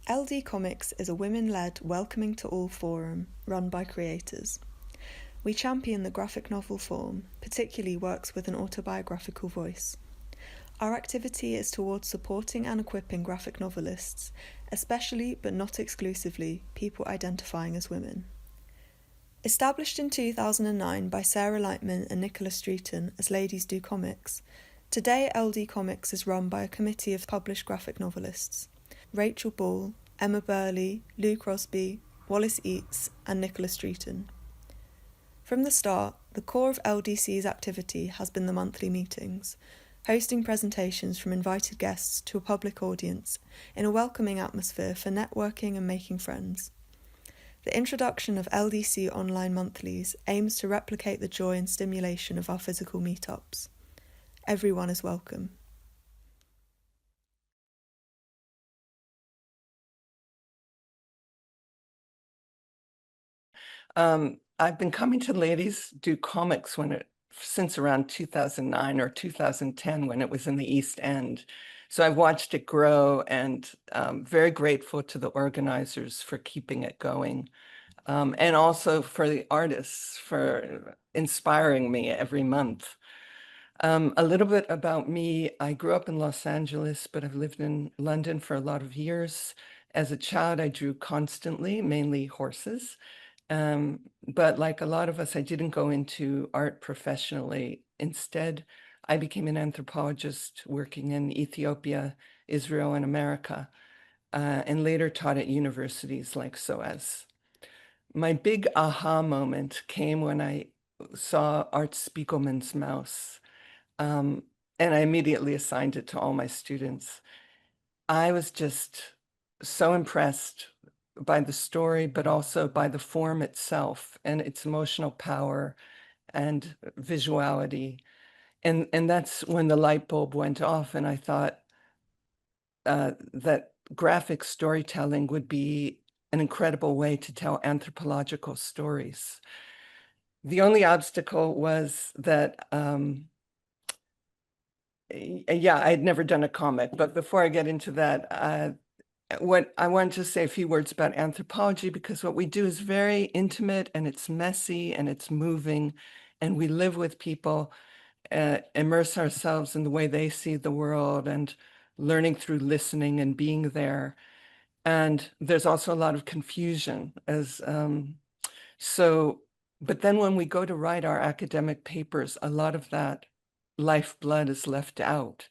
LDComics is a women-led welcoming to all forum run by creators. We champion the graphic novel form, particularly works with an autobiographical voice. Our activity is towards supporting and equipping graphic novelists, especially but not exclusively people identifying as women. Established in 2009 by Sarah Lightman and Nicola Streeton as Ladies Do Comics, today LDComics is run by a committee of published graphic novelists: Rachel Ball, Emma Burley, Lou Crosby, Wallace Eates and Nicola Streeton. From the start, the core of LDC's activity has been the monthly meetings, hosting presentations from invited guests to a public audience in a welcoming atmosphere for networking and making friends. The introduction of LDC online monthlies aims to replicate the joy and stimulation of our physical meetups. Everyone is welcome. I've been coming to Ladies Do Comics since around 2009 or 2010 when it was in the East End. So I've watched it grow and very grateful to the organizers for keeping it going. And also for the artists for inspiring me every month. A little bit about me. I grew up in Los Angeles, but I've lived in London for a lot of years. As a child, I drew constantly, mainly horses. But like a lot of us, I didn't go into art professionally. Instead, I became an anthropologist working in Ethiopia, Israel, and America, and later taught at universities like SOAS. My big aha moment came when I saw Art Spiegelman's mouse, and I immediately assigned it to all my students. I was just so impressed by the story, but also by the form itself and its emotional power and visuality. And that's when the light bulb went off, and I thought that graphic storytelling would be an incredible way to tell anthropological stories. The only obstacle was that, yeah, I'd never done a comic, but before I get into that, what I wanted to say a few words about anthropology, because what we do is very intimate and it's messy and it's moving, and we live with people, immerse ourselves in the way they see the world and learning through listening and being there. And there's also a lot of confusion but then when we go to write our academic papers, a lot of that lifeblood is left out.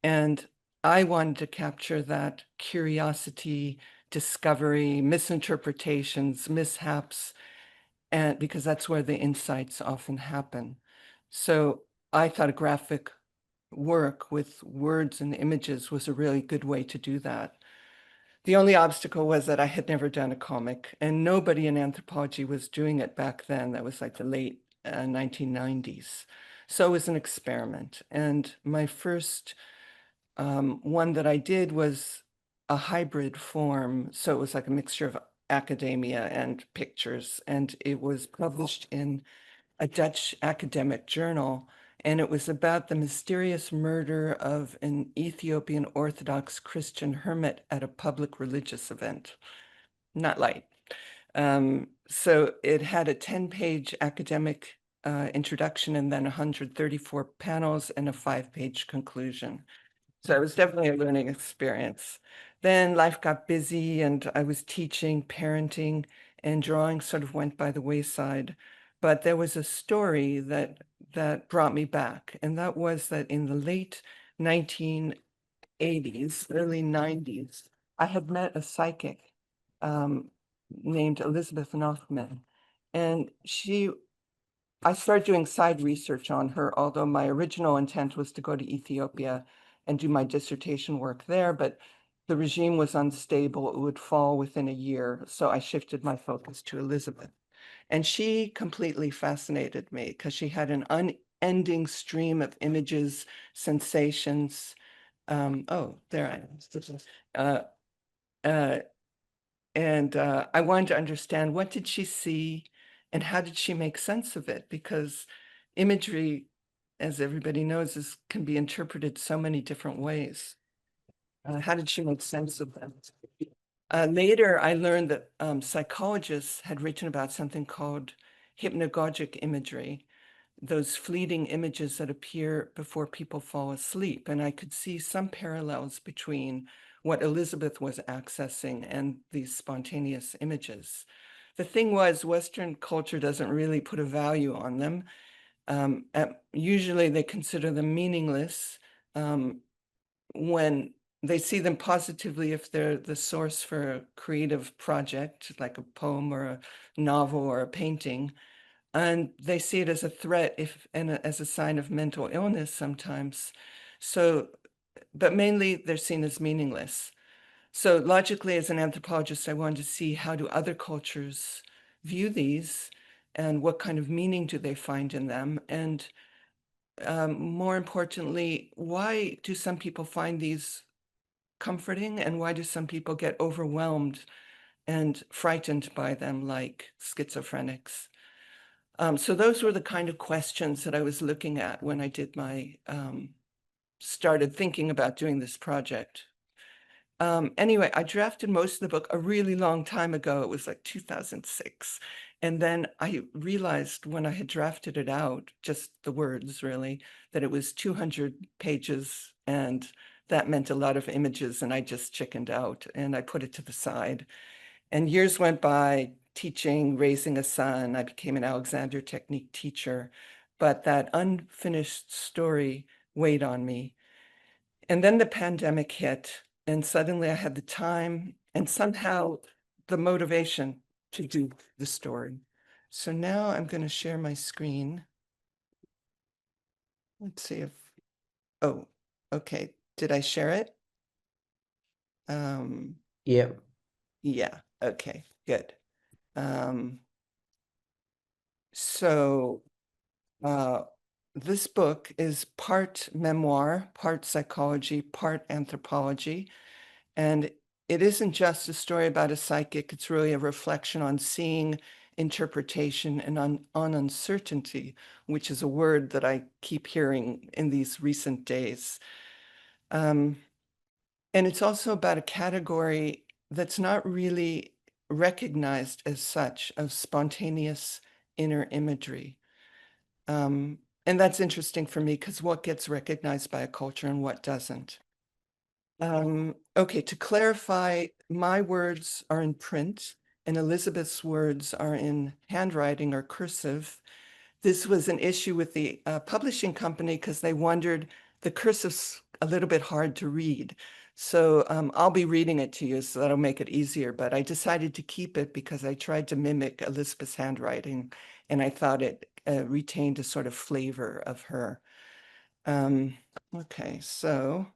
And I wanted to capture that curiosity, discovery, misinterpretations, mishaps, and because that's where the insights often happen. So I thought a graphic work with words and images was a really good way to do that. The only obstacle was that I had never done a comic, and nobody in anthropology was doing it back then. That was like the late 1990s. So it was an experiment. And my first one that I did was a hybrid form. So it was like a mixture of academia and pictures. And it was published in a Dutch academic journal. And it was about the mysterious murder of an Ethiopian Orthodox Christian hermit at a public religious event. Not light. So it had a 10-page academic introduction and then 134 panels and a 5-page conclusion. So it was definitely a learning experience. Then life got busy and I was teaching, parenting, and drawing sort of went by the wayside. But there was a story that brought me back, and that was that in the late 1980s, early 90s, I had met a psychic named Elizabeth Nachman, and I started doing side research on her, although my original intent was to go to Ethiopia and do my dissertation work there, but the regime was unstable. It would fall within a year. So I shifted my focus to Elizabeth. And she completely fascinated me because she had an unending stream of images, sensations. Oh, there I am. I wanted to understand, what did she see and how did she make sense of it? Because imagery, as everybody knows, can be interpreted so many different ways. How did she make sense of them? Later, I learned that psychologists had written about something called hypnagogic imagery, those fleeting images that appear before people fall asleep. And I could see some parallels between what Elizabeth was accessing and these spontaneous images. The thing was, Western culture doesn't really put a value on them. Usually they consider them meaningless when they see them positively if they're the source for a creative project, like a poem or a novel or a painting. And they see it as a threat as a sign of mental illness sometimes. So, but mainly they're seen as meaningless. So logically, as an anthropologist, I wanted to see how do other cultures view these and what kind of meaning do they find in them? And more importantly, why do some people find these comforting and why do some people get overwhelmed and frightened by them like schizophrenics? So those were the kind of questions that I was looking at when I did started thinking about doing this project. Anyway, I drafted most of the book a really long time ago. It was like 2006. And then I realized when I had drafted it out, just the words really, that it was 200 pages and that meant a lot of images and I just chickened out and I put it to the side. And years went by teaching, raising a son. I became an Alexander Technique teacher, but that unfinished story weighed on me. And then the pandemic hit, and suddenly I had the time and somehow the motivation to do the story. So now I'm going to share my screen. Let's see if, oh, okay. Did I share it? Yeah. Yeah, okay, good. So this book is part memoir, part psychology, part anthropology. And it isn't just a story about a psychic, it's really a reflection on seeing, interpretation, and on uncertainty, which is a word that I keep hearing in these recent days. And it's also about a category that's not really recognized as such, of spontaneous inner imagery. And that's interesting for me because what gets recognized by a culture and what doesn't. Okay, to clarify, my words are in print and Elizabeth's words are in handwriting or cursive. This was an issue with the publishing company because they wondered the cursive's a little bit hard to read. So I'll be reading it to you, so that'll make it easier. But I decided to keep it because I tried to mimic Elizabeth's handwriting and I thought it retained a sort of flavor of her. Okay, so,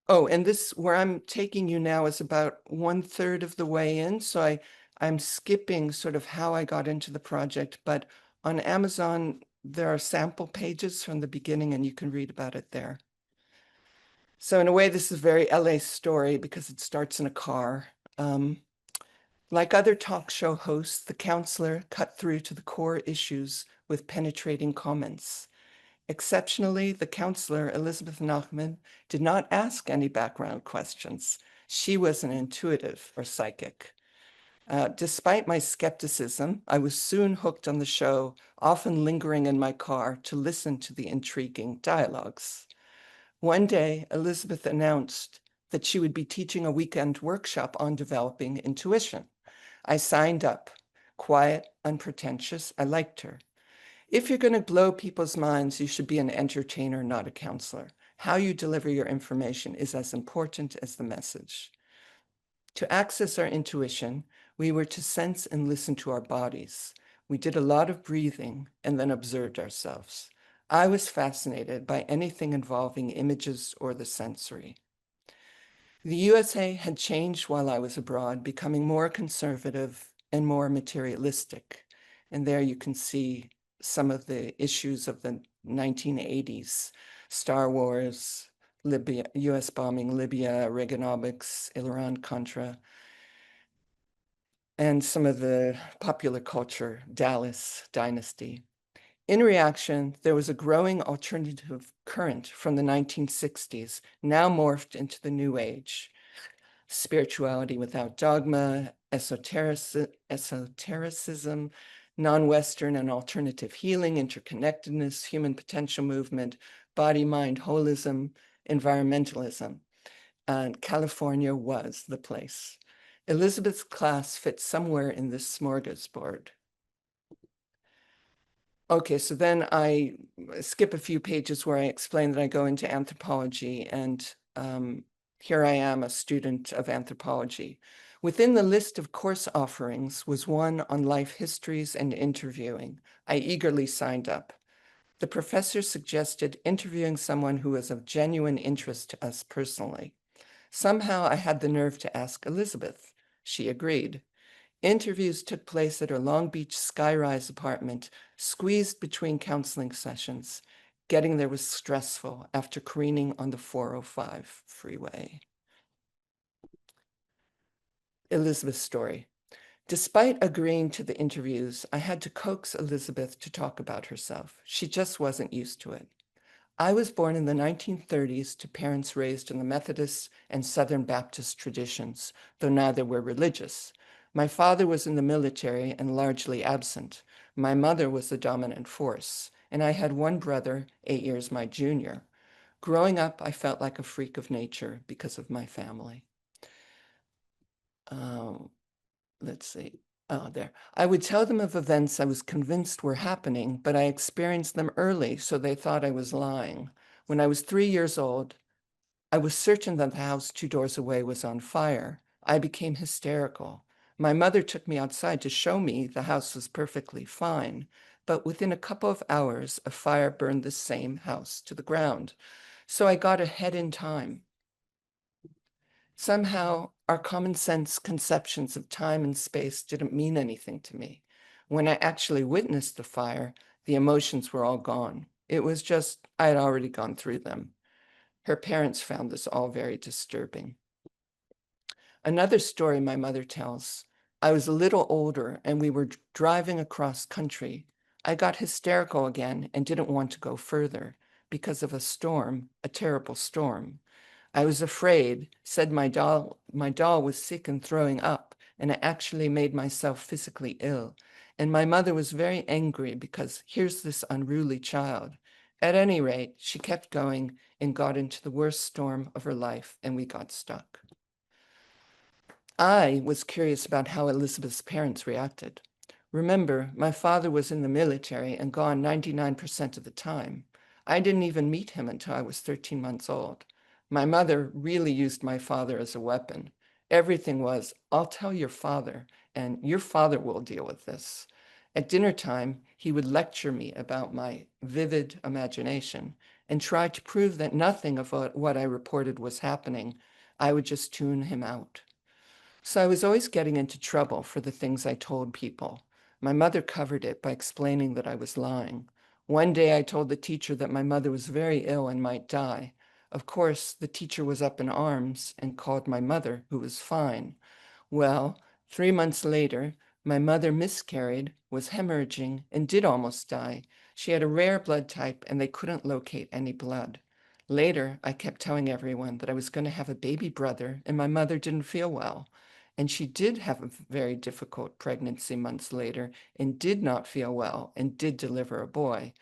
oh, and this, where I'm taking you now is about 1/3 of the way in. So I'm skipping sort of how I got into the project, but on Amazon, there are sample pages from the beginning and you can read about it there. So in a way, this is a very LA story because it starts in a car. Like other talk show hosts, the counselor cut through to the core issues with penetrating comments. Exceptionally, the counselor, Elizabeth Nachman, did not ask any background questions. She was an intuitive or psychic. Despite my skepticism, I was soon hooked on the show, often lingering in my car to listen to the intriguing dialogues. One day, Elizabeth announced that she would be teaching a weekend workshop on developing intuition. I signed up. Quiet, unpretentious, I liked her. If you're going to blow people's minds, you should be an entertainer, not a counselor. How you deliver your information is as important as the message. To access our intuition, we were to sense and listen to our bodies. We did a lot of breathing and then observed ourselves. I was fascinated by anything involving images or the sensory. The USA had changed while I was abroad, becoming more conservative and more materialistic. And there you can see some of the issues of the 1980s, Star Wars, Libya, US bombing Libya, Reaganomics, Iran-Contra, and some of the popular culture, Dallas Dynasty. In reaction, there was a growing alternative current from the 1960s, now morphed into the New Age. spirituality without dogma, esotericism, non-Western and alternative healing, interconnectedness, human potential movement, body-mind holism, environmentalism. And California was the place. Elizabeth's class fits somewhere in this smorgasbord. Okay, so then I skip a few pages where I explain that I go into anthropology, and here I am, a student of anthropology. Within the list of course offerings was one on life histories and interviewing. I eagerly signed up. The professor suggested interviewing someone who was of genuine interest to us personally. Somehow I had the nerve to ask Elizabeth. She agreed. Interviews took place at her Long Beach skyrise apartment, squeezed between counseling sessions. Getting there was stressful after careening on the 405 freeway. Elizabeth's story. Despite agreeing to the interviews, I had to coax Elizabeth to talk about herself. She just wasn't used to it. I was born in the 1930s to parents raised in the Methodist and Southern Baptist traditions, though neither were religious. My father was in the military and largely absent. My mother was the dominant force, and I had one brother, 8 years my junior. Growing up, I felt like a freak of nature because of my family. Let's see. Oh, there. I would tell them of events I was convinced were happening, but I experienced them early, so they thought I was lying. When I was 3 years old, I was certain that the house 2 doors away was on fire. I became hysterical. My mother took me outside to show me the house was perfectly fine, but within a couple of hours, a fire burned the same house to the ground. So I got ahead in time. Somehow, our common sense conceptions of time and space didn't mean anything to me. When I actually witnessed the fire, the emotions were all gone. It was just, I had already gone through them. Her parents found this all very disturbing. Another story my mother tells. I was a little older and we were driving across country. I got hysterical again and didn't want to go further because of a storm, a terrible storm. I was afraid, said my doll was sick and throwing up, and I actually made myself physically ill. And my mother was very angry because here's this unruly child. At any rate, she kept going and got into the worst storm of her life, and we got stuck. I was curious about how Elizabeth's parents reacted. Remember, my father was in the military and gone 99% of the time. I didn't even meet him until I was 13 months old. My mother really used my father as a weapon. Everything was, I'll tell your father, and your father will deal with this. At dinner time, he would lecture me about my vivid imagination and try to prove that nothing of what I reported was happening. I would just tune him out. So I was always getting into trouble for the things I told people. My mother covered it by explaining that I was lying. One day I told the teacher that my mother was very ill and might die. Of course, the teacher was up in arms and called my mother, who was fine. Well, 3 months later, my mother miscarried, was hemorrhaging, and did almost die. She had a rare blood type and they couldn't locate any blood. Later, I kept telling everyone that I was going to have a baby brother and my mother didn't feel well. And she did have a very difficult pregnancy months later and did not feel well and did deliver a boy.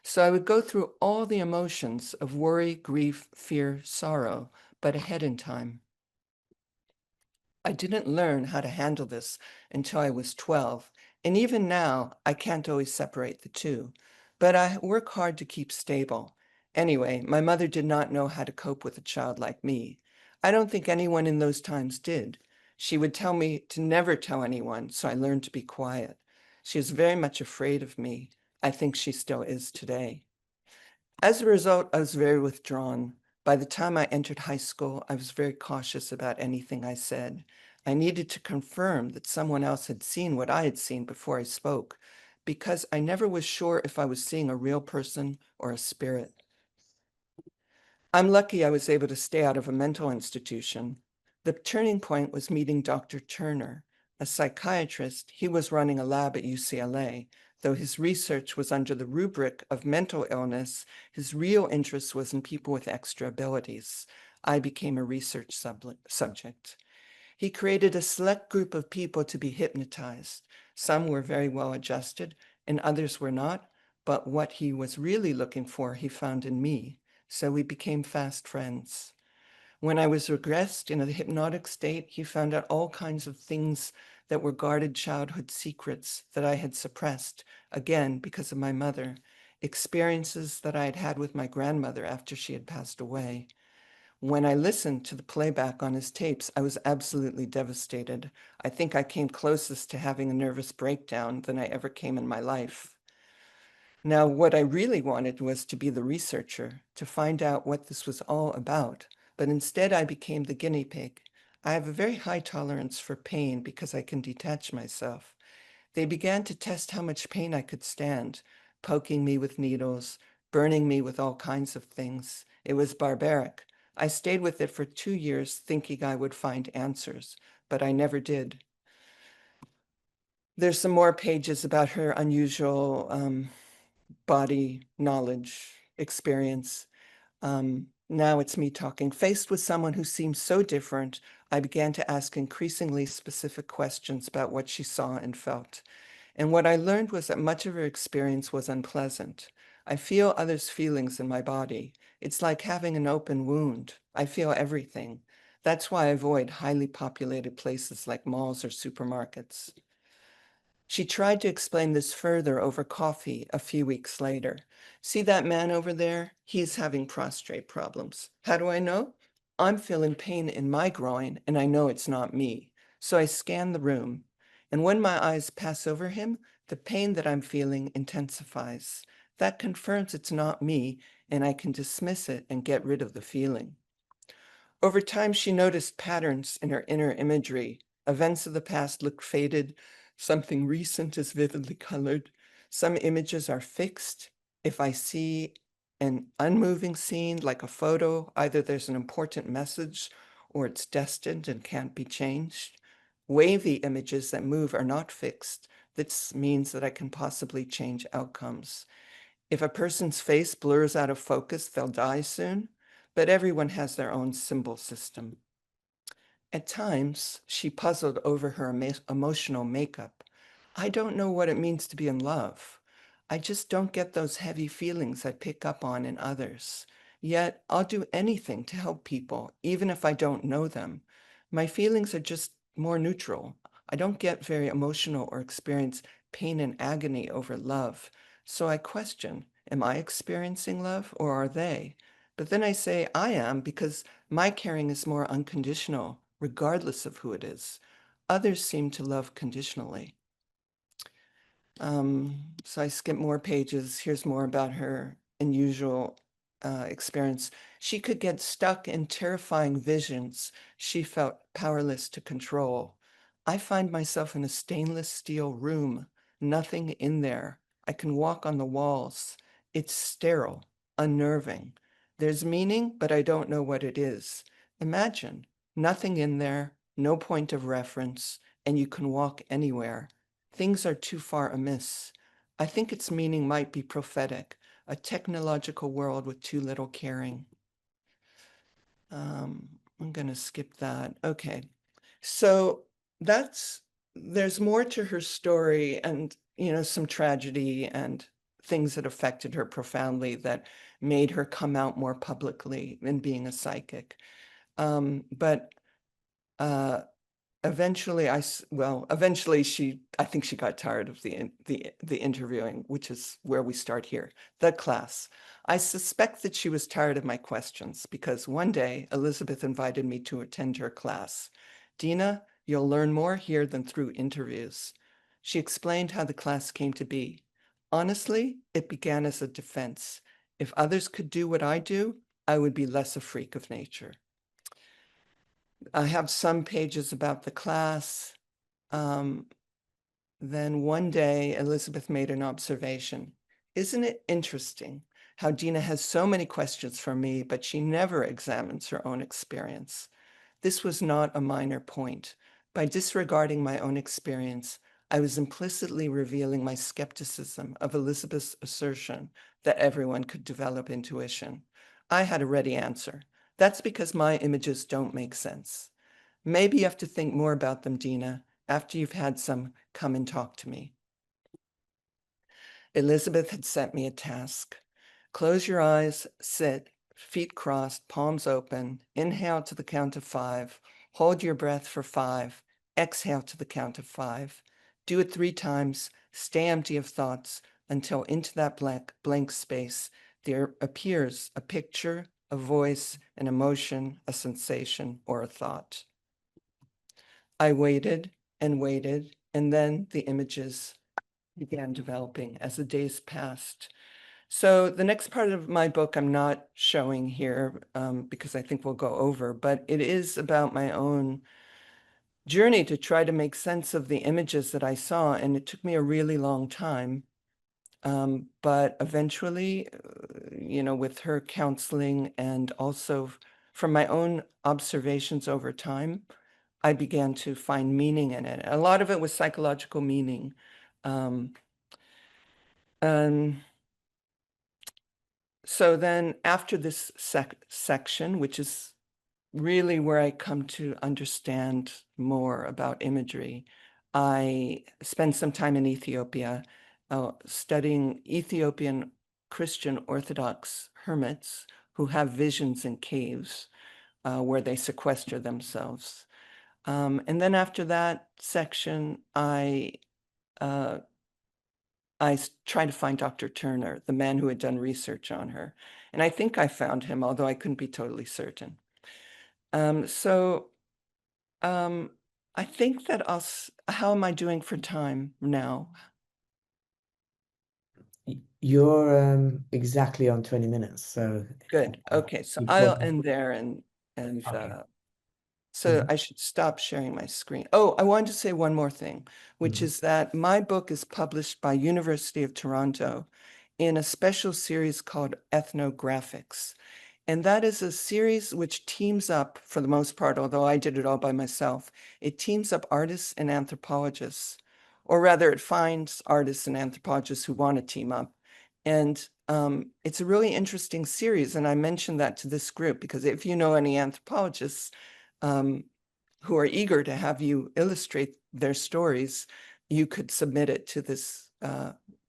So I would go through all the emotions of worry, grief, fear, sorrow, but ahead in time. I didn't learn how to handle this until I was 12, and even now I can't always separate the two, but I work hard to keep stable. Anyway, my mother did not know how to cope with a child like me. I don't think anyone in those times did. She would tell me to never tell anyone, so I learned to be quiet. She was very much afraid of me. I think she still is today. As a result, I was very withdrawn. By the time I entered high school, I was very cautious about anything I said. I needed to confirm that someone else had seen what I had seen before I spoke, because I never was sure if I was seeing a real person or a spirit. I'm lucky I was able to stay out of a mental institution. The turning point was meeting Dr. Turner, a psychiatrist. He was running a lab at UCLA. Though his research was under the rubric of mental illness, his real interest was in people with extra abilities. I became a research subject. He created a select group of people to be hypnotized. Some were very well adjusted and others were not, but what he was really looking for, he found in me. So we became fast friends. When I was regressed in a hypnotic state, he found out all kinds of things that were guarded childhood secrets that I had suppressed, again, because of my mother, experiences that I had had with my grandmother after she had passed away. When I listened to the playback on his tapes, I was absolutely devastated. I think I came closest to having a nervous breakdown than I ever came in my life. Now, what I really wanted was to be the researcher, to find out what this was all about, but instead I became the guinea pig. I have a very high tolerance for pain because I can detach myself. They began to test how much pain I could stand, poking me with needles, burning me with all kinds of things. It was barbaric. I stayed with it for 2 years thinking I would find answers, but I never did. There's some more pages about her unusual body knowledge experience. Now it's me talking. Faced with someone who seemed so different, I began to ask increasingly specific questions about what she saw and felt. And what I learned was that much of her experience was unpleasant. I feel others' feelings in my body. It's like having an open wound. I feel everything. That's why I avoid highly populated places like malls or supermarkets. She tried to explain this further over coffee a few weeks later. See that man over there? He's having prostrate problems. How do I know? I'm feeling pain in my groin, and I know it's not me. So I scan the room. And when my eyes pass over him, the pain that I'm feeling intensifies. That confirms it's not me, and I can dismiss it and get rid of the feeling. Over time, she noticed patterns in her inner imagery. Events of the past look faded. Something recent is vividly colored. Some images are fixed. If I see an unmoving scene, like a photo, either there's an important message or it's destined and can't be changed. Wavy images that move are not fixed. This means that I can possibly change outcomes. If a person's face blurs out of focus, they'll die soon, but everyone has their own symbol system. At times, she puzzled over her emotional makeup. I don't know what it means to be in love. I just don't get those heavy feelings I pick up on in others. Yet, I'll do anything to help people, even if I don't know them. My feelings are just more neutral. I don't get very emotional or experience pain and agony over love. So I question, am I experiencing love or are they? But then I say I am because my caring is more unconditional, regardless of who it is. Others seem to love conditionally. So I skip more pages. Here's more about her unusual experience. She could get stuck in terrifying visions she felt powerless to control. I find myself in a stainless steel room, nothing in there. I can walk on the walls. It's sterile, unnerving. There's meaning, but I don't know what it is. Imagine, nothing in there, no point of reference, and you can walk anywhere. Things are too far amiss. I think its meaning might be prophetic, a technological world with too little caring. I'm going to skip that. Okay. So there's more to her story and, some tragedy and things that affected her profoundly that made her come out more publicly in being a psychic. But eventually I think she got tired of the interviewing, which is where we start here. The class. I suspect that she was tired of my questions because one day Elizabeth invited me to attend her class. Deena, you'll learn more here than through interviews. She explained how the class came to be. Honestly, it began as a defense. If others could do what I do, I would be less a freak of nature. I have some pages about the class. Then one day, Elizabeth made an observation. Isn't it interesting how Deena has so many questions for me, but she never examines her own experience? This was not a minor point. By disregarding my own experience, I was implicitly revealing my skepticism of Elizabeth's assertion that everyone could develop intuition. I had a ready answer. That's because my images don't make sense. Maybe you have to think more about them, Deena. After you've had some, come and talk to me. Elizabeth had set me a task. Close your eyes, sit, feet crossed, palms open. Inhale to the count of 5. Hold your breath for 5. Exhale to the count of 5. Do it 3 times. Stay empty of thoughts until into that blank space there appears a picture, a voice, an emotion, a sensation, or a thought. I waited, and then the images began developing as the days passed. So the next part of my book I'm not showing here because I think we'll go over, but it is about my own journey to try to make sense of the images that I saw, and it took me a really long time. But eventually, with her counseling and also from my own observations over time, I began to find meaning in it. A lot of it was psychological meaning. So then after this section, which is really where I come to understand more about imagery, I spent some time in Ethiopia studying Ethiopian Christian Orthodox hermits who have visions in caves where they sequester themselves. And then after that section, I tried to find Dr. Turner, the man who had done research on her. And I think I found him, although I couldn't be totally certain. I think that how am I doing for time now? You're exactly on 20 minutes. So good. Okay, so I'll end there and okay. So I should stop sharing my screen. Oh, I wanted to say one more thing, which is that my book is published by University of Toronto in a special series called Ethnographics. And that is a series which teams up, for the most part, although I did it all by myself, it teams up artists and anthropologists, or rather it finds artists and anthropologists who want to team up. And it's a really interesting series. And I mentioned that to this group because if you know any anthropologists who are eager to have you illustrate their stories, you could submit it to this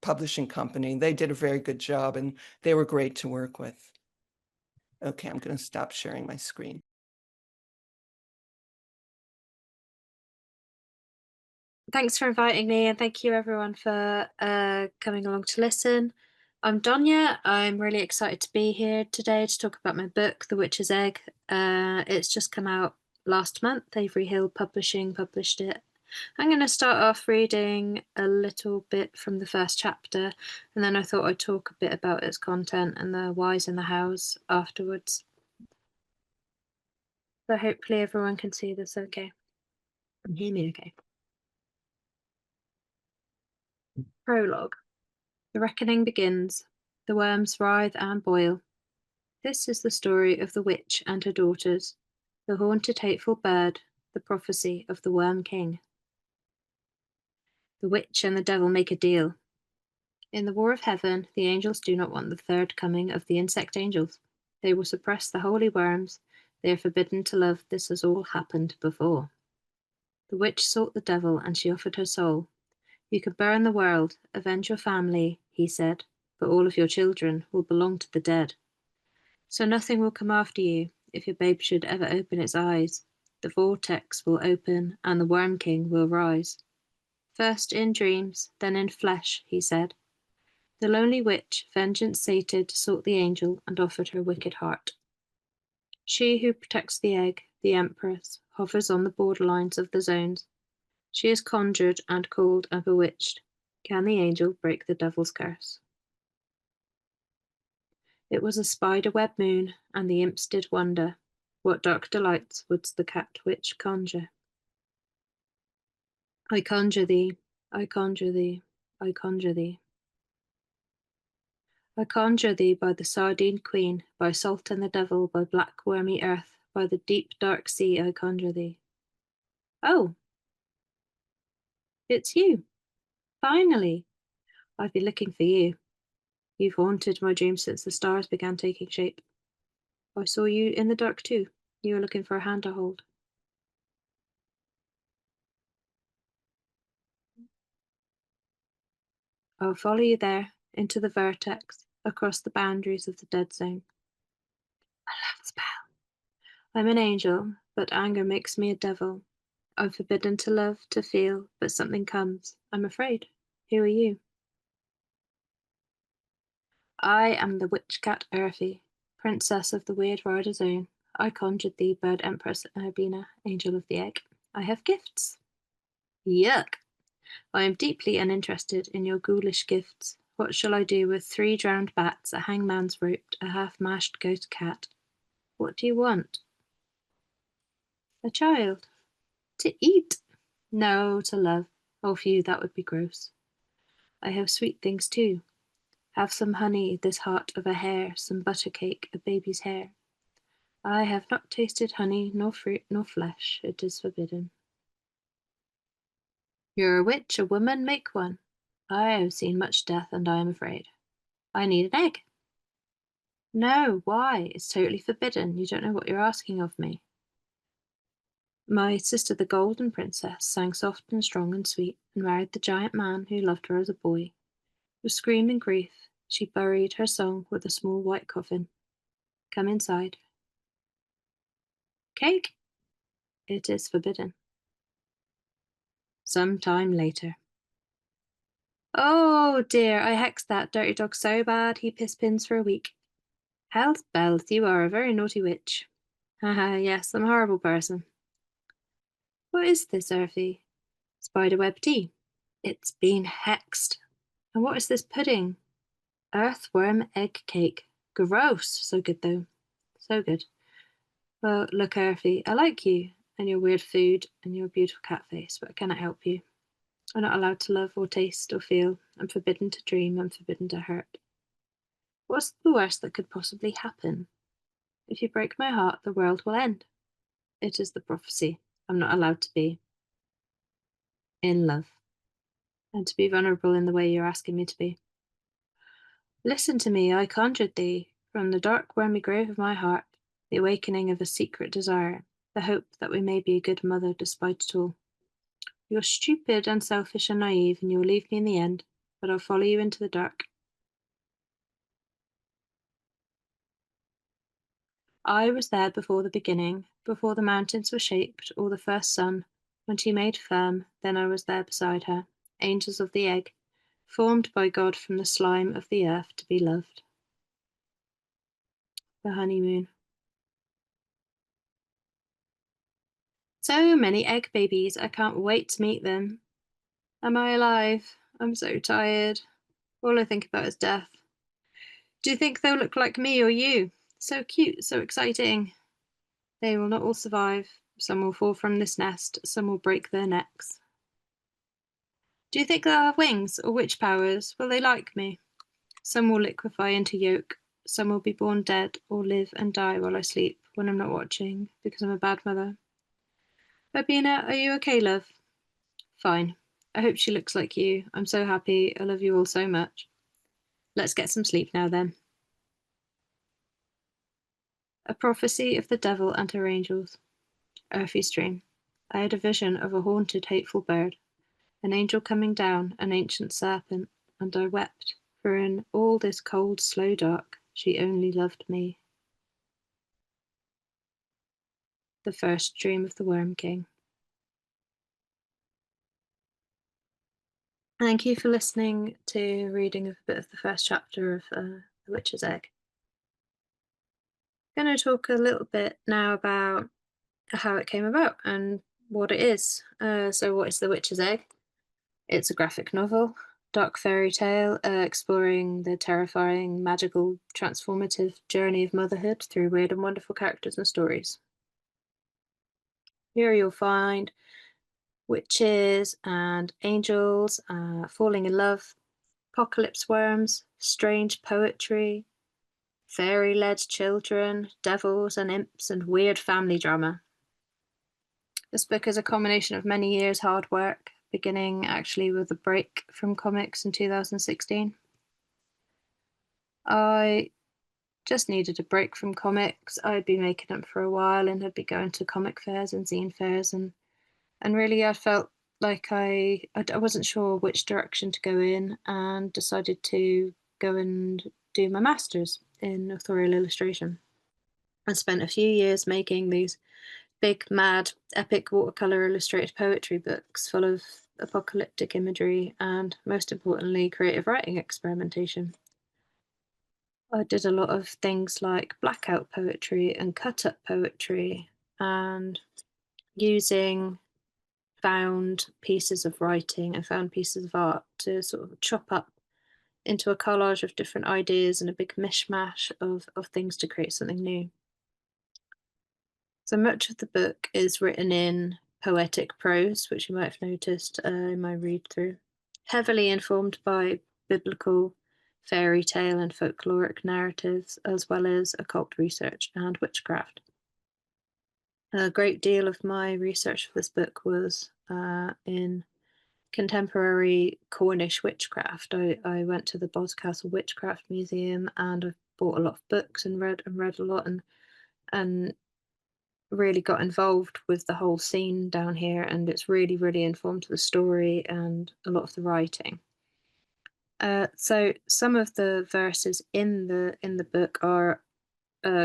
publishing company. They did a very good job and they were great to work with. Okay, I'm going to stop sharing my screen. Thanks for inviting me, and thank you everyone for coming along to listen. I'm Donya. I'm really excited to be here today to talk about my book, The Witch's Egg. It's just come out last month. Avery Hill Publishing published it. I'm going to start off reading a little bit from the first chapter, and then I thought I'd talk a bit about its content and the whys and the hows afterwards. So hopefully everyone can see this okay. Can hear me okay. Prologue. The reckoning begins. The worms writhe and boil. This is the story of the witch and her daughters, the haunted hateful bird, the prophecy of the Worm King. The witch and the devil make a deal. In the war of heaven, the angels do not want the third coming of the insect angels. They will suppress the holy worms. They are forbidden to love. This has all happened before. The witch sought the devil, and she offered her soul. You can burn the world, avenge your family, he said, but all of your children will belong to the dead. So nothing will come after you if your babe should ever open its eyes. The vortex will open, and the Worm King will rise. First in dreams, then in flesh, he said. The lonely witch, vengeance sated, sought the angel and offered her wicked heart. She who protects the egg, the empress, hovers on the borderlines of the zones. She is conjured and called and bewitched. Can the angel break the devil's curse? It was a spider-web moon, and the imps did wonder. What dark delights wouldst the cat witch conjure? I conjure thee, I conjure thee, I conjure thee. I conjure thee by the sardine queen, by salt and the devil, by black wormy earth, by the deep dark sea, I conjure thee. Oh, it's you. Finally. I've been looking for you. You've haunted my dreams since the stars began taking shape. I saw you in the dark too. You were looking for a hand to hold. I'll follow you there, into the vertex, across the boundaries of the dead zone. A love spell. I'm an angel, but anger makes me a devil. I'm forbidden to love, to feel, but something comes. I'm afraid. Who are you? I am the witch cat Earthy, princess of the weird rider zone. I conjured thee, bird empress Urbina, angel of the egg. I have gifts. Yuck! I am deeply uninterested in your ghoulish gifts. What shall I do with 3 drowned bats, a hangman's rope, a half-mashed ghost cat? What do you want? A child. To eat? No, to love. Oh, phew, that would be gross. I have sweet things too. Have some honey, this heart of a hare, some butter cake, a baby's hair. I have not tasted honey, nor fruit, nor flesh. It is forbidden. You're a witch, a woman, make one. I have seen much death, and I am afraid. I need an egg. No, why? It's totally forbidden. You don't know what you're asking of me. My sister, the Golden Princess, sang soft and strong and sweet, and married the giant man who loved her as a boy. With screaming grief, she buried her song with a small white coffin. Come inside. Cake? It is forbidden. Some time later. Oh dear, I hexed that dirty dog so bad he pissed pins for a week. Hell's bells, you are a very naughty witch. Haha, yes, I'm a horrible person. What is this, Earthy? Spiderweb tea. It's been hexed. And what is this pudding? Earthworm egg cake. Gross. So good though. So good. Well, look, Earthy, I like you and your weird food and your beautiful cat face, but I cannot help you. I'm not allowed to love or taste or feel. I'm forbidden to dream. I'm forbidden to hurt. What's the worst that could possibly happen? If you break my heart, the world will end. It is the prophecy. I'm not allowed to be in love and to be vulnerable in the way you're asking me to be. Listen to me, I conjured thee from the dark wormy grave of my heart, the awakening of a secret desire, the hope that we may be a good mother despite it all. You're stupid and selfish and naive, and you'll leave me in the end, but I'll follow you into the dark. I was there before the beginning, before the mountains were shaped, or the first sun, when she made firm, then I was there beside her, angels of the egg, formed by God from the slime of the earth to be loved. The honeymoon. So many egg babies, I can't wait to meet them. Am I alive? I'm so tired. All I think about is death. Do you think they'll look like me or you? So cute, so exciting. They will not all survive. Some will fall from this nest, some will break their necks. Do you think they'll have wings or witch powers? Will they like me? Some will liquefy into yolk, some will be born dead or live and die while I sleep when I'm not watching because I'm a bad mother. Urbina, are you okay, love? Fine. I hope she looks like you. I'm so happy. I love you all so much. Let's get some sleep now then. A prophecy of the devil and her angels. Earthy's dream. I had a vision of a haunted, hateful bird, an angel coming down, an ancient serpent, and I wept, for in all this cold, slow dark, she only loved me. The first dream of the Worm King. Thank you for listening to reading of a bit of the first chapter of The Witch's Egg. I'm going to talk a little bit now about how it came about and what it is. So what is The Witch's Egg? It's a graphic novel, dark fairy tale, exploring the terrifying, magical, transformative journey of motherhood through weird and wonderful characters and stories. Here you'll find witches and angels, falling in love, apocalypse worms, strange poetry, fairy-led children, devils and imps, and weird family drama. This book is a combination of many years' hard work, beginning actually with a break from comics in 2016. I just needed a break from comics. I'd been making them for a while and had been going to comic fairs and zine fairs, and really I felt like I wasn't sure which direction to go in, and decided to go and do my master's in authorial illustration. I spent a few years making these big, mad, epic watercolor illustrated poetry books full of apocalyptic imagery and, most importantly, creative writing experimentation. I did a lot of things like blackout poetry and cut-up poetry, and using found pieces of writing and found pieces of art to sort of chop up into a collage of different ideas and a big mishmash of things to create something new. So much of the book is written in poetic prose, which you might have noticed in my read through, heavily informed by biblical, fairy tale, and folkloric narratives, as well as occult research and witchcraft. A great deal of my research for this book was in contemporary Cornish witchcraft. I went to the Boscastle Witchcraft Museum, and I bought a lot of books and read a lot, and really got involved with the whole scene down here, and it's really, really informed the story and a lot of the writing. So some of the verses in the book are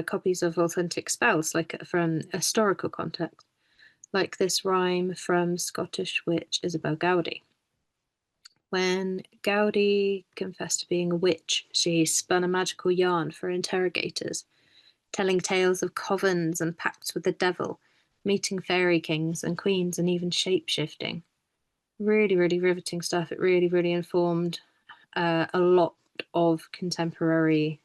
copies of authentic spells, like from historical context, like this rhyme from Scottish witch Isabel Gowdy. When Gowdy confessed to being a witch, she spun a magical yarn for interrogators, telling tales of covens and pacts with the devil, meeting fairy kings and queens, and even shape-shifting. Really, really riveting stuff. It really, really informed a lot of contemporary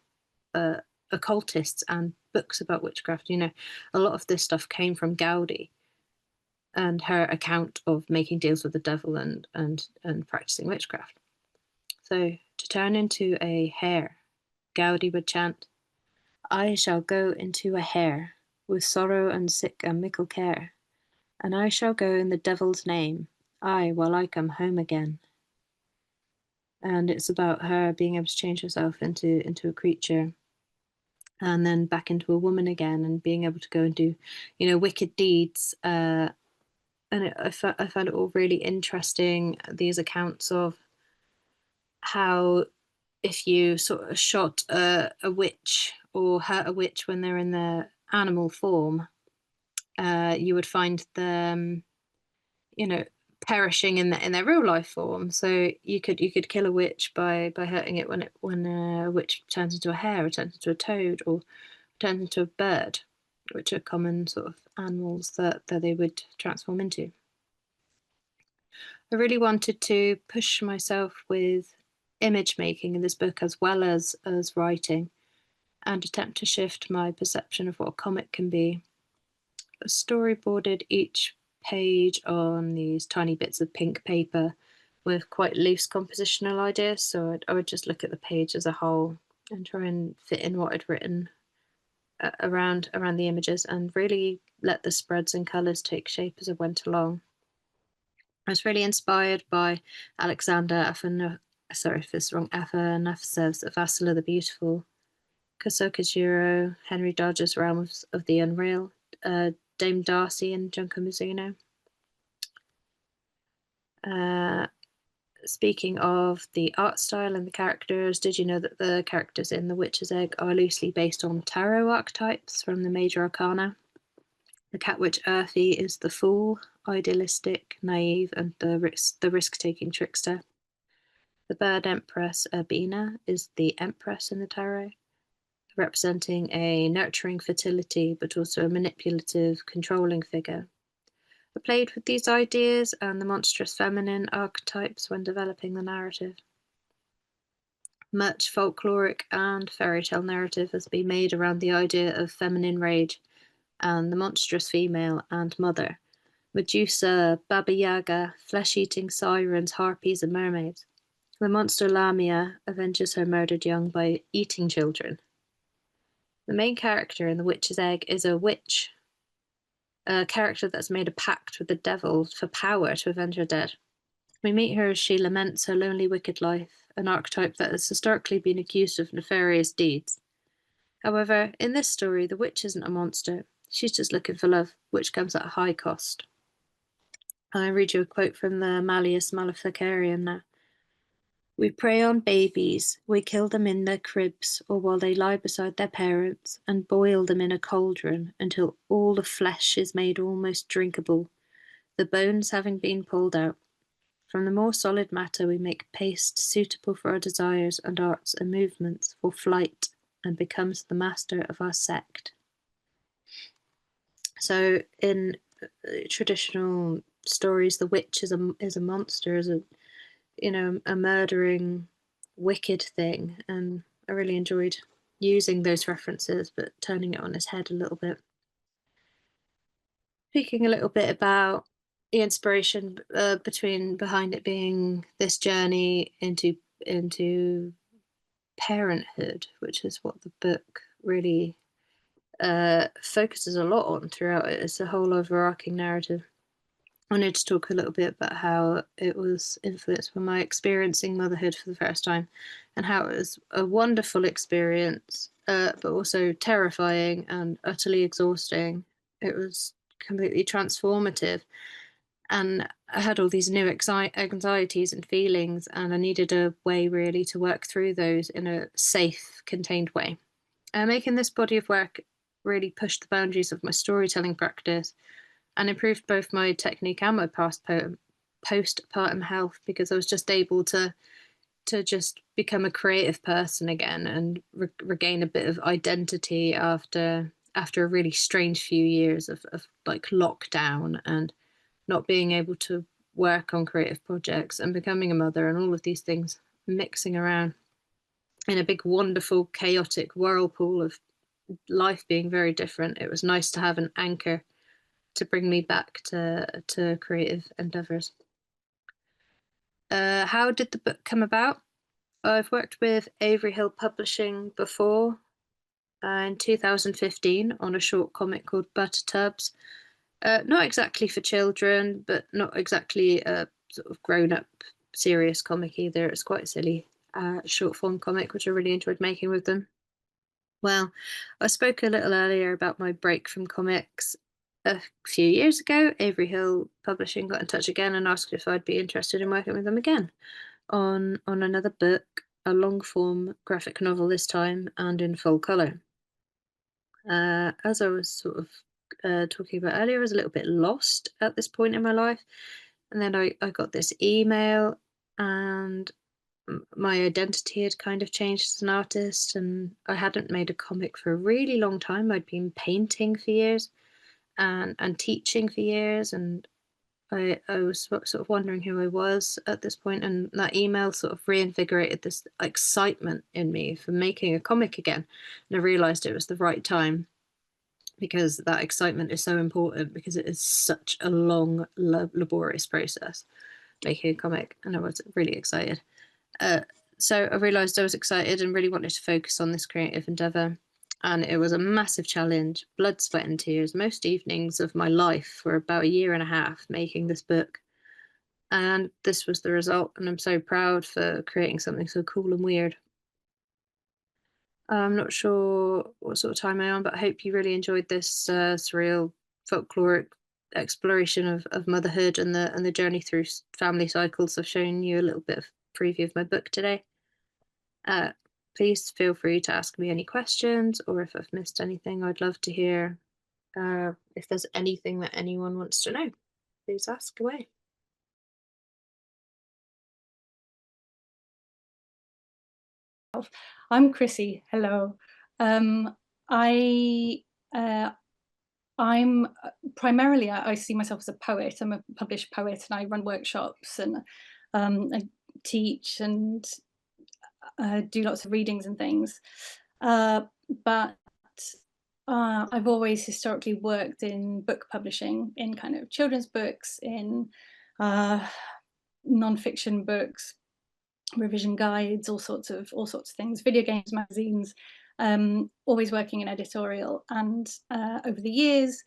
occultists and books about witchcraft. You know, a lot of this stuff came from Gowdy and her account of making deals with the devil and practicing witchcraft. So to turn into a hare, Gowdy would chant, "I shall go into a hare, with sorrow and sick and mickle care, and I shall go in the devil's name, aye, while I come home again." And it's about her being able to change herself into a creature, and then back into a woman again, and being able to go and do, you know, wicked deeds. And I found it all really interesting, these accounts of how if you sort of shot a witch or hurt a witch when they're in their animal form, you would find them, you know, perishing in their real life form. So you could kill a witch by hurting it when a witch turns into a hare, or turns into a toad, or turns into a bird, which are common sort of animals that they would transform into. I really wanted to push myself with image making in this book, as well as writing, and attempt to shift my perception of what a comic can be. I storyboarded each page on these tiny bits of pink paper with quite loose compositional ideas, so I would just look at the page as a whole and try and fit in what I'd written around the images, and really let the spreads and colours take shape as I went along. I was really inspired by Alexander Afanasьev's Vassila the Beautiful, Kosokajiro, Henry Dodge's Realms of the Unreal, Dame Darcy and Junko Mizuno. Speaking of the art style and the characters, did you know that the characters in The Witch's Egg are loosely based on tarot archetypes from the major arcana? The cat witch Earthy is the fool, idealistic, naive, and the risk-taking trickster. The bird empress Urbina is the empress in the tarot, representing a nurturing fertility, but also a manipulative, controlling figure. I played with these ideas and the monstrous feminine archetypes when developing the narrative. Much folkloric and fairy tale narrative has been made around the idea of feminine rage and the monstrous female and mother, Medusa, Baba Yaga, flesh-eating sirens, harpies, and mermaids. The monster Lamia avenges her murdered young by eating children. The main character in The Witch's Egg is a witch, a character that's made a pact with the devil for power to avenge her dead. We meet her as she laments her lonely, wicked life, an archetype that has historically been accused of nefarious deeds. However, in this story, the witch isn't a monster. She's just looking for love, which comes at a high cost. I read you a quote from the Malleus Maleficarium now. We prey on babies, we kill them in their cribs or while they lie beside their parents, and boil them in a cauldron until all the flesh is made almost drinkable, the bones having been pulled out. From the more solid matter we make paste suitable for our desires and arts and movements for flight, and becomes the master of our sect. So in traditional stories, the witch is a monster, is a murdering, wicked thing, and I really enjoyed using those references, but turning it on its head a little bit. Speaking a little bit about the inspiration behind it being this journey into parenthood, which is what the book really focuses a lot on throughout it. It's a whole overarching narrative. I wanted to talk a little bit about how it was influenced by my experiencing motherhood for the first time, and how it was a wonderful experience, but also terrifying and utterly exhausting. It was completely transformative, and I had all these new anxieties and feelings, and I needed a way really to work through those in a safe, contained way. Making this body of work really pushed the boundaries of my storytelling practice and improved both my technique and my postpartum health, because I was just able to just become a creative person again and regain a bit of identity after a really strange few years of like lockdown and not being able to work on creative projects and becoming a mother and all of these things mixing around in a big, wonderful, chaotic whirlpool of life being very different. It was nice to have an anchor to bring me back to creative endeavors. How did the book come about? I've worked with Avery Hill Publishing before, in 2015 on a short comic called Butter Tubs. Not exactly for children, but not exactly a sort of grown-up serious comic either. It's quite a silly short form comic, which I really enjoyed making with them. Well, I spoke a little earlier about my break from comics. A few years ago, Avery Hill Publishing got in touch again and asked if I'd be interested in working with them again on another book, a long form graphic novel this time, and in full colour. As I was sort of talking about earlier, I was a little bit lost at this point in my life, and then I got this email, and my identity had kind of changed as an artist, and I hadn't made a comic for a really long time. I'd been painting for years and teaching for years, and I was sort of wondering who I was at this point, and that email sort of reinvigorated this excitement in me for making a comic again, and I realised it was the right time, because that excitement is so important, because it is such a long, laborious process making a comic, and I was really excited. So I realised I was excited and really wanted to focus on this creative endeavour, and it was a massive challenge, blood, sweat and tears, most evenings of my life for about a year and a half making this book. And this was the result, and I'm so proud for creating something so cool and weird. I'm not sure what sort of time I'm on, but I hope you really enjoyed this surreal folkloric exploration of motherhood and the journey through family cycles. I've shown you a little bit of preview of my book today. Please feel free to ask me any questions, or if I've missed anything, I'd love to hear. If there's anything that anyone wants to know, please ask away. I'm Chrissy. Hello. I'm primarily, I see myself as a poet. I'm a published poet, and I run workshops, and I teach and do lots of readings and things. But I've always historically worked in book publishing, in kind of children's books, in non-fiction books, revision guides, all sorts of things, video games, magazines, always working in editorial. And over the years,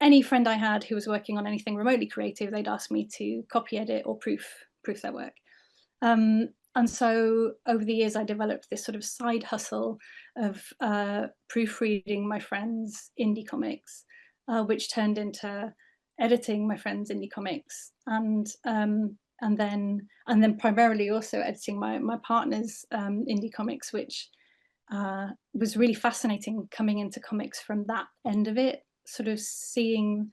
any friend I had who was working on anything remotely creative, they'd ask me to copy edit or proof their work. And so over the years, I developed this sort of side hustle of proofreading my friends' indie comics, which turned into editing my friends' indie comics, and then primarily also editing my partner's indie comics, which was really fascinating coming into comics from that end of it, sort of seeing